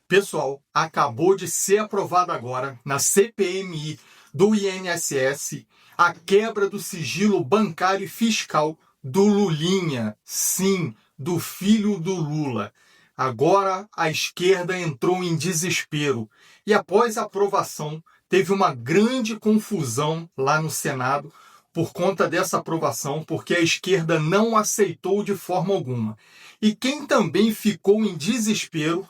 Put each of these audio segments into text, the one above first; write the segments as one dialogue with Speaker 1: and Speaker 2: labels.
Speaker 1: Pessoal, acabou de ser aprovado agora na CPMI do INSS a quebra do sigilo bancário e fiscal do Lulinha, sim, do filho do Lula. Agora a esquerda entrou em desespero e após a aprovação teve uma grande confusão lá no Senado por conta dessa aprovação, porque a esquerda não aceitou de forma alguma. E quem também ficou em desespero,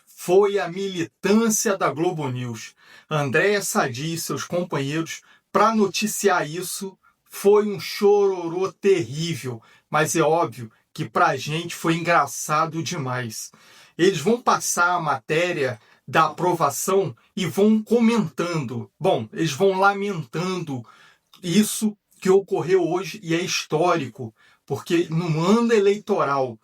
Speaker 1: foi a militância da Globo News. Andréa Sadi e seus companheiros, para noticiar isso, foi um chororô terrível, mas é óbvio que para a gente foi engraçado demais. Eles vão passar a matéria da aprovação e vão comentando. Bom, eles vão lamentando isso que ocorreu hoje e é histórico, porque no ano eleitoral,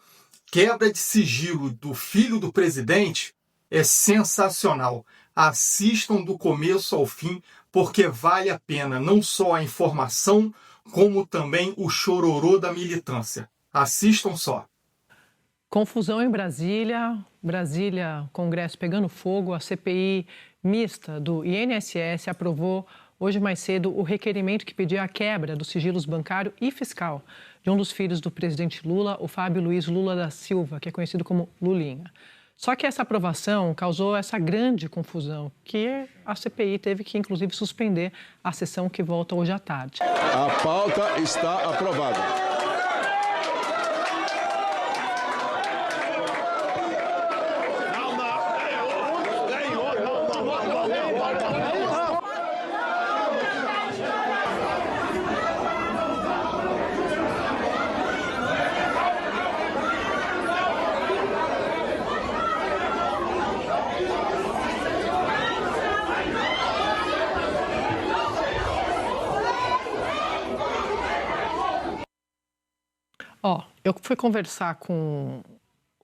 Speaker 1: quebra de sigilo do filho do presidente é sensacional. Assistam do começo ao fim, porque vale a pena não só a informação, como também o chororô da militância. Assistam só.
Speaker 2: Confusão em Brasília, Congresso pegando fogo, a CPI mista do INSS aprovou hoje mais cedo o requerimento que pedia a quebra dos sigilos bancário e fiscal de um dos filhos do presidente Lula, o Fábio Luiz Lula da Silva, que é conhecido como Lulinha. Só que essa aprovação causou essa grande confusão, que a CPI teve que, inclusive, suspender a sessão que volta hoje à tarde.
Speaker 3: A pauta está aprovada.
Speaker 2: Eu fui conversar com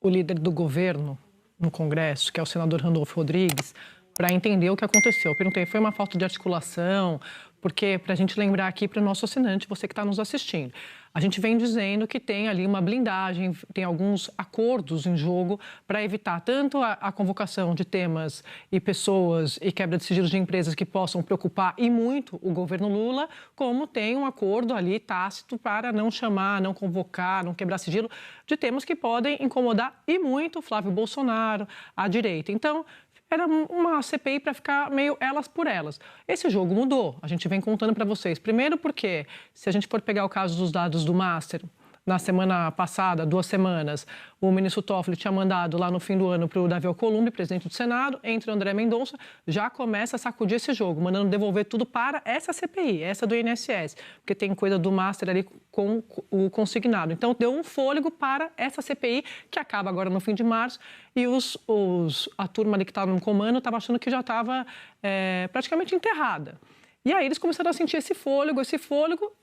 Speaker 2: o líder do governo no Congresso, que é o senador Randolfo Rodrigues, para entender o que aconteceu. Eu perguntei, foi uma falta de articulação? Porque, para a gente lembrar aqui para o nosso assinante, você que está nos assistindo, a gente vem dizendo que tem ali uma blindagem, tem alguns acordos em jogo para evitar tanto a convocação de temas e pessoas e quebra de sigilos de empresas que possam preocupar e muito o governo Lula, como tem um acordo ali tácito para não chamar, não convocar, não quebrar sigilo de temas que podem incomodar e muito Flávio Bolsonaro, a direita. Então, era uma CPI para ficar meio elas por elas. Esse jogo mudou, a gente vem contando para vocês. Primeiro porque, se a gente for pegar o caso dos dados do Master, na semana passada, 2 semanas, o ministro Toffoli tinha mandado lá no fim do ano para o Davi Alcolumbre, presidente do Senado, entre o André Mendonça, já começa a sacudir esse jogo, mandando devolver tudo para essa CPI, essa do INSS, porque tem coisa do Master ali com o consignado. Então, deu um fôlego para essa CPI, que acaba agora no fim de março, e a turma ali que estava no comando estava achando que já estava praticamente enterrada. E aí eles começaram a sentir esse fôlego,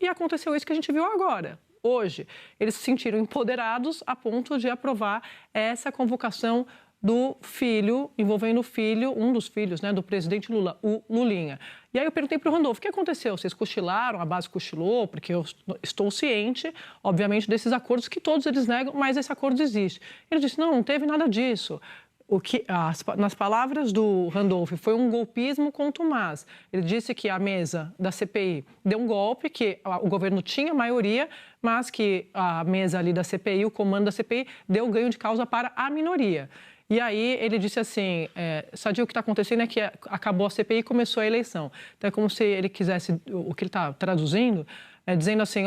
Speaker 2: e aconteceu isso que a gente viu agora. Hoje, eles se sentiram empoderados a ponto de aprovar essa convocação do filho, envolvendo o filho, um dos filhos, né, do presidente Lula, o Lulinha. E aí eu perguntei para o Randolfo, o que aconteceu? Vocês cochilaram, a base cochilou? Porque eu estou ciente, obviamente, desses acordos que todos eles negam, mas esse acordo existe. Ele disse, não teve nada disso. Nas palavras do Randolph, foi um golpismo contumaz. Ele disse que a mesa da CPI deu um golpe, que o governo tinha maioria, mas que a mesa ali da CPI, o comando da CPI, deu ganho de causa para a minoria. E aí ele disse assim, Sadi, o que está acontecendo é que acabou a CPI e começou a eleição. Então é como se ele quisesse, o que ele está traduzindo, dizendo assim,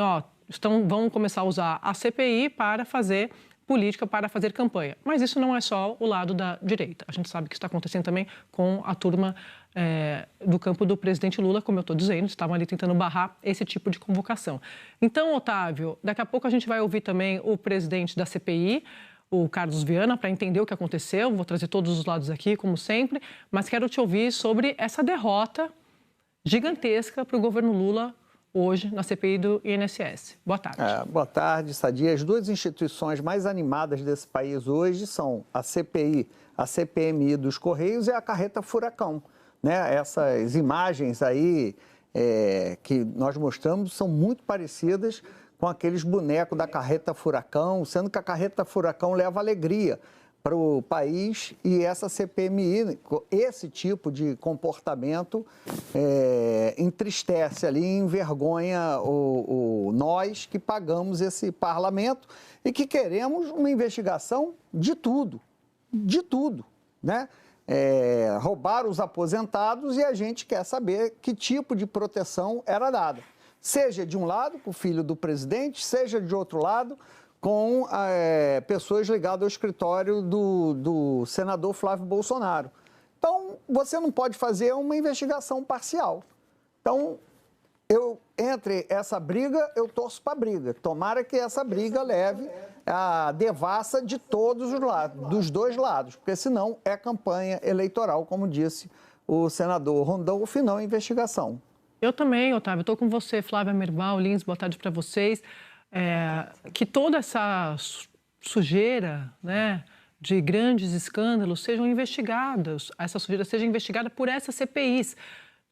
Speaker 2: vão começar a usar a CPI para fazer política, para fazer campanha. Mas isso não é só o lado da direita. A gente sabe que isso está acontecendo também com a turma do campo do presidente Lula, como eu estou dizendo, estavam ali tentando barrar esse tipo de convocação. Então, Otávio, daqui a pouco a gente vai ouvir também o presidente da CPI, o Carlos Viana, para entender o que aconteceu. Vou trazer todos os lados aqui, como sempre, mas quero te ouvir sobre essa derrota gigantesca para o governo Lula hoje na CPI do INSS. Boa tarde.
Speaker 4: Boa tarde, Sadi. As duas instituições mais animadas desse país hoje são a CPI, a CPMI dos Correios e a carreta Furacão. Né? Essas imagens aí que nós mostramos são muito parecidas com aqueles bonecos da carreta Furacão, sendo que a carreta Furacão leva alegria para o país, e essa CPMI, esse tipo de comportamento entristece ali, envergonha nós que pagamos esse parlamento e que queremos uma investigação de tudo, né? Roubaram os aposentados e a gente quer saber que tipo de proteção era dada. Seja de um lado, com o filho do presidente, seja de outro lado, com pessoas ligadas ao escritório do senador Flávio Bolsonaro. Então, você não pode fazer uma investigação parcial. Então, entre essa briga, eu torço para a briga. Tomara que essa briga leve a devassa de todos os lados, dos dois lados, porque senão é campanha eleitoral, como disse o senador Randolph, não investigação.
Speaker 2: Eu também, Otávio, estou com você, Flávia Merval, Lins, boa tarde para vocês. Que toda essa sujeira, né, de grandes escândalos sejam investigados, essa sujeira seja investigada por essas CPIs.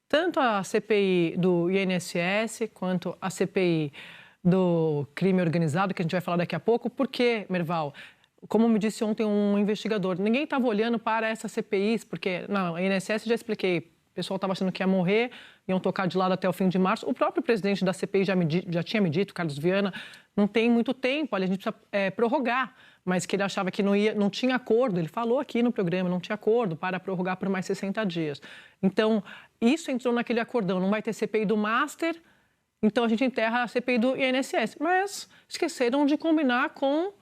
Speaker 2: Tanto a CPI do INSS quanto a CPI do crime organizado, que a gente vai falar daqui a pouco. Por quê, Merval? Como me disse ontem um investigador, ninguém estava olhando para essas CPIs, porque não, a INSS já expliquei, o pessoal estava achando que ia morrer, iam tocar de lado até o fim de março. O próprio presidente da CPI já tinha me dito, Carlos Viana, não tem muito tempo, a gente precisa prorrogar, mas que ele achava que não tinha acordo, ele falou aqui no programa, não tinha acordo para prorrogar por mais 60 dias. Então, isso entrou naquele acordão, não vai ter CPI do Master, então a gente enterra a CPI do INSS. Mas esqueceram de combinar com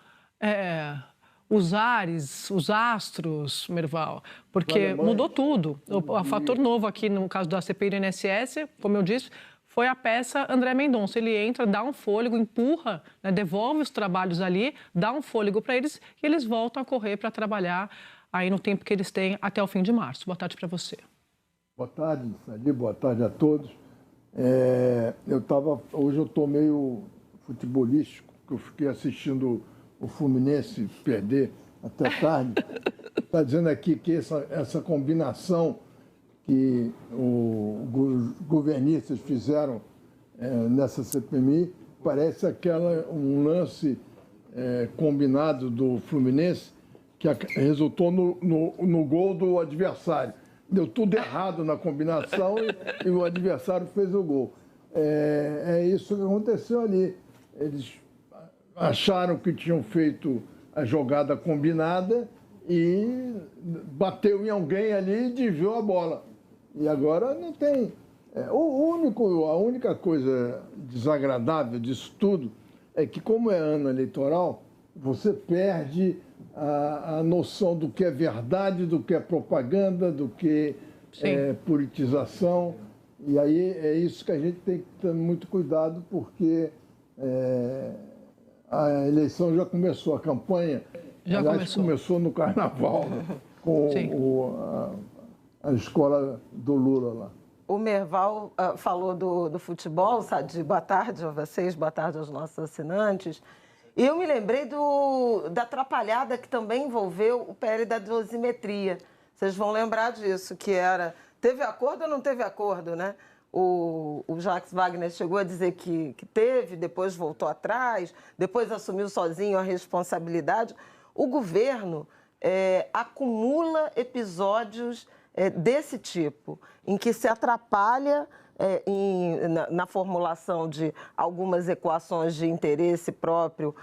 Speaker 2: os ares, os astros, Merval, porque mudou tudo. O fator novo aqui, no caso da CPI do INSS, como eu disse, foi a peça André Mendonça. Ele entra, dá um fôlego, empurra, né, devolve os trabalhos ali, dá um fôlego para eles e eles voltam a correr para trabalhar aí no tempo que eles têm até o fim de março. Boa tarde para você.
Speaker 3: Boa tarde, Sadi, boa tarde a todos. Hoje eu estou meio futebolístico, porque eu fiquei assistindo o Fluminense perder até tarde. Está dizendo aqui que essa combinação que os governistas fizeram nessa CPMI parece um lance combinado do Fluminense que resultou no gol do adversário. Deu tudo errado na combinação e o adversário fez o gol. É isso que aconteceu ali. Eles acharam que tinham feito a jogada combinada e bateu em alguém ali e desviou a bola. E agora não tem... A única coisa desagradável disso tudo é que, como é ano eleitoral, você perde a noção do que é verdade, do que é propaganda, do que é politização. E aí é isso que a gente tem que ter muito cuidado, porque a eleição já começou, a campanha começou no Carnaval, com a escola do Lula lá.
Speaker 5: O Merval falou do futebol, Sadi. Boa tarde a vocês, boa tarde aos nossos assinantes. E eu me lembrei da atrapalhada que também envolveu o PL da dosimetria. Vocês vão lembrar disso, que era... Teve acordo ou não teve acordo, né? O Jacques Wagner chegou a dizer que teve, depois voltou atrás, depois assumiu sozinho a responsabilidade. O governo acumula episódios desse tipo, em que se atrapalha na formulação de algumas equações de interesse próprio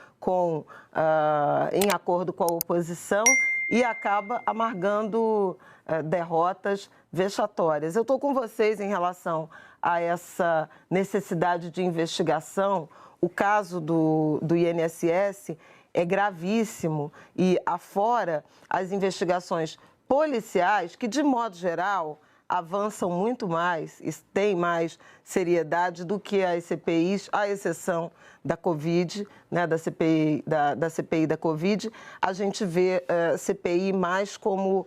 Speaker 5: em acordo com a oposição e acaba amargando derrotas vexatórias. Eu estou com vocês em relação a essa necessidade de investigação. O caso do INSS é gravíssimo e afora as investigações policiais, que, de modo geral, avançam muito mais e têm mais seriedade do que as CPIs, à exceção da Covid, né, da CPI da Covid. A gente vê CPI mais como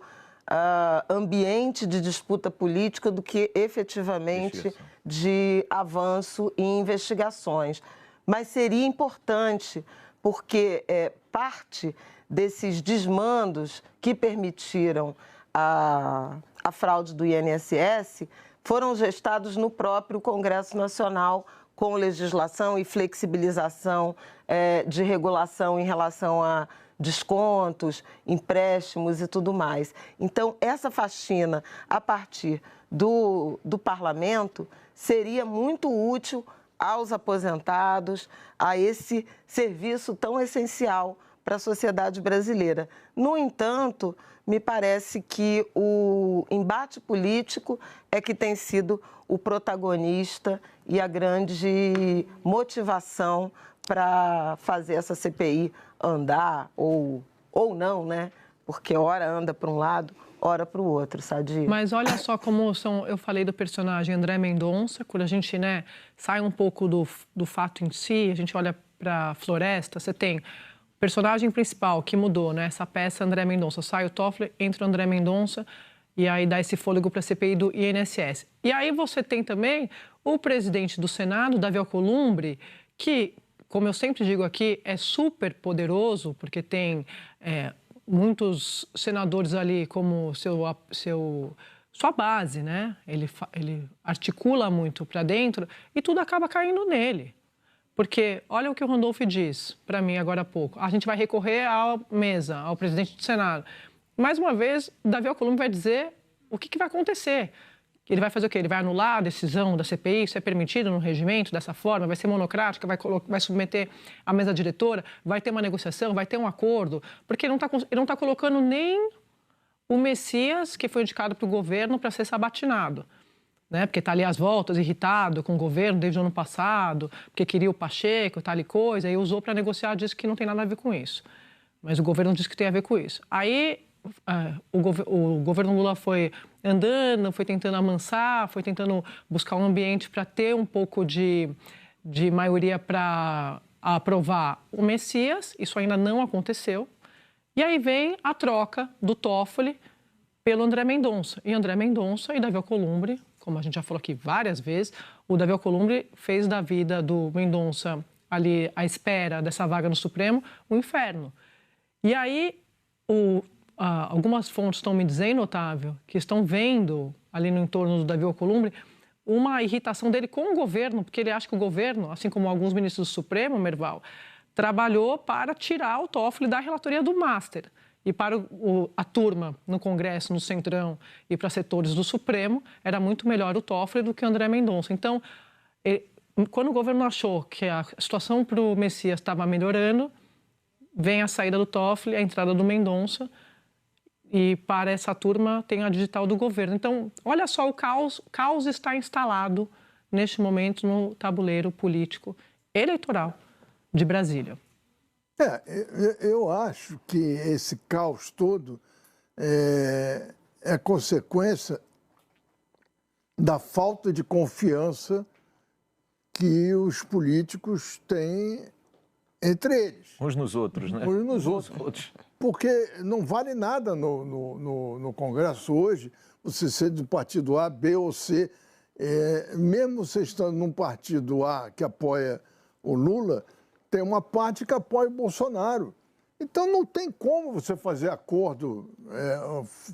Speaker 5: ambiente de disputa política do que efetivamente de avanço em investigações. Mas seria importante, porque parte desses desmandos que permitiram a fraude do INSS foram gestados no próprio Congresso Nacional, com legislação e flexibilização de regulação em relação a descontos, empréstimos e tudo mais. Então, essa faxina a partir do parlamento seria muito útil aos aposentados, a esse serviço tão essencial para a sociedade brasileira. No entanto, me parece que o embate político é que tem sido o protagonista e a grande motivação para fazer essa CPI andar ou não, né? Porque ora anda para um lado, ora para o outro, Sadia.
Speaker 2: Mas olha só como eu falei do personagem André Mendonça, quando a gente, né, sai um pouco do fato em si, a gente olha para a floresta, você tem o personagem principal que mudou, né? Essa peça André Mendonça, sai o Toffoli, entra o André Mendonça e aí dá esse fôlego para a CPI do INSS. E aí você tem também o presidente do Senado, Davi Alcolumbre, que, como eu sempre digo aqui, é super poderoso, porque tem muitos senadores ali como sua base, né? Ele articula muito para dentro e tudo acaba caindo nele. Porque olha o que o Randolph diz para mim agora há pouco. A gente vai recorrer à mesa, ao presidente do Senado. Mais uma vez, Davi Alcolumbre vai dizer o que vai acontecer. Ele vai fazer o quê? Ele vai anular a decisão da CPI, isso é permitido no regimento dessa forma, vai ser monocrática, vai submeter à mesa diretora, vai ter uma negociação, vai ter um acordo, porque ele não tá colocando nem o Messias, que foi indicado para o governo para ser sabatinado, né? Porque está ali às voltas, irritado com o governo desde o ano passado, porque queria o Pacheco, tal e coisa, e usou para negociar, disse que não tem nada a ver com isso. Mas o governo disse que tem a ver com isso. Aí o governo Lula foi andando, foi tentando amansar, foi tentando buscar um ambiente para ter um pouco de maioria para aprovar o Messias. Isso ainda não aconteceu. E aí vem a troca do Toffoli pelo André Mendonça. E André Mendonça e Davi Alcolumbre, como a gente já falou aqui várias vezes, o Davi Alcolumbre fez da vida do Mendonça ali à espera dessa vaga no Supremo um inferno. E aí algumas fontes estão me dizendo, Otávio, que estão vendo ali no entorno do Davi Alcolumbre uma irritação dele com o governo, porque ele acha que o governo, assim como alguns ministros do Supremo, Merval, trabalhou para tirar o Toffoli da relatoria do Master. E para a turma no Congresso, no Centrão e para setores do Supremo, era muito melhor o Toffoli do que o André Mendonça. Então, quando o governo achou que a situação para o Messias estava melhorando, vem a saída do Toffoli, a entrada do Mendonça, e para essa turma tem a digital do governo. Então, olha só, o caos está instalado neste momento no tabuleiro político eleitoral de Brasília.
Speaker 3: Eu acho que esse caos todo é consequência da falta de confiança que os políticos têm entre eles.
Speaker 6: Uns nos outros, né?
Speaker 3: Uns nos outros. Porque não vale nada no Congresso hoje você ser do partido A, B ou C. Mesmo você estando num partido A que apoia o Lula, tem uma parte que apoia o Bolsonaro. Então não tem como você fazer acordo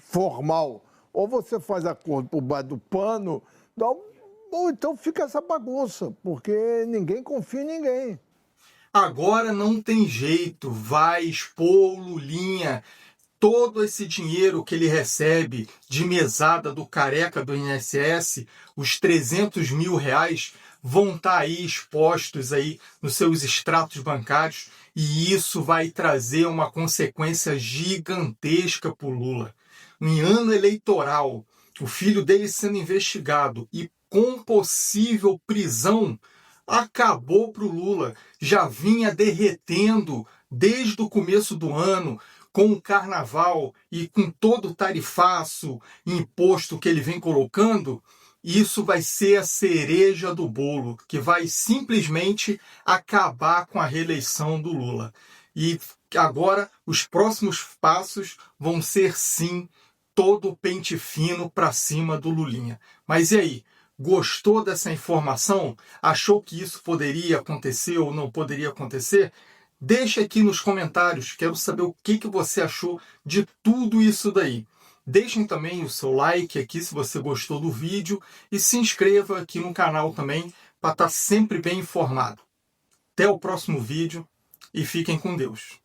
Speaker 3: formal. Ou você faz acordo por baixo do pano, ou então fica essa bagunça, porque ninguém confia em ninguém.
Speaker 1: Agora não tem jeito, vai expor o Lulinha. Todo esse dinheiro que ele recebe de mesada do careca do INSS, os 300 mil reais, vão estar aí expostos aí nos seus extratos bancários, e isso vai trazer uma consequência gigantesca para o Lula. Em ano eleitoral, o filho dele sendo investigado e com possível prisão, acabou para o Lula. Já vinha derretendo desde o começo do ano, com o carnaval e com todo o tarifaço, imposto que ele vem colocando. Isso vai ser a cereja do bolo, que vai simplesmente acabar com a reeleição do Lula. E agora os próximos passos vão ser, sim, todo o pente fino para cima do Lulinha. Mas e aí? Gostou dessa informação? Achou que isso poderia acontecer ou não poderia acontecer? Deixa aqui nos comentários, quero saber o que você achou de tudo isso daí. Deixem também o seu like aqui se você gostou do vídeo e se inscreva aqui no canal também para estar sempre bem informado. Até o próximo vídeo e fiquem com Deus.